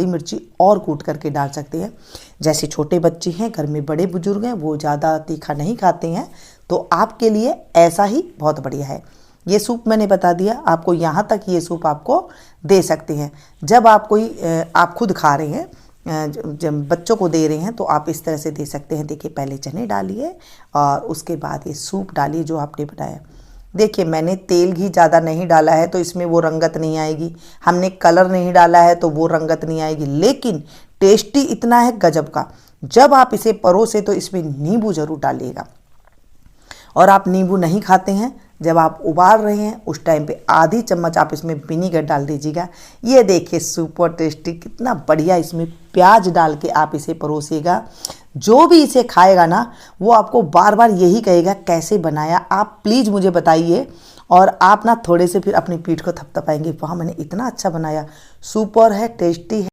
काली मिर्ची और कूट करके डाल सकते हैं। जैसे छोटे बच्चे हैं, घर में बड़े बुजुर्ग हैं, वो ज़्यादा तीखा नहीं खाते हैं, तो आपके लिए ऐसा ही बहुत बढ़िया है। ये सूप मैंने बता दिया आपको, यहाँ तक ये सूप आपको दे सकते हैं। जब आप खुद खा रहे हैं, जब बच्चों को दे रहे हैं, तो आप इस तरह से दे सकते हैं। देखिए, पहले चने डालिए और उसके बाद ये सूप डालिए जो आपने बनाया। देखिए, मैंने तेल घी ज़्यादा नहीं डाला है तो इसमें वो रंगत नहीं आएगी, हमने कलर नहीं डाला है तो वो रंगत नहीं आएगी, लेकिन टेस्टी इतना है गजब का। जब आप इसे परोसे तो इसमें नींबू ज़रूर डालिएगा, और आप नींबू नहीं खाते हैं, जब आप उबाल रहे हैं उस टाइम पे आधी चम्मच आप इसमें विनीगर डाल दीजिएगा। ये देखिए सुपर टेस्टी, कितना बढ़िया। इसमें प्याज डाल के आप इसे परोसिएगा, जो भी इसे खाएगा ना वो आपको बार बार यही कहेगा कैसे बनाया, आप प्लीज़ मुझे बताइए। और आप ना थोड़े से फिर अपनी पीठ को थपथपाएंगे, वाह मैंने इतना अच्छा बनाया, सुपर है, टेस्टी है।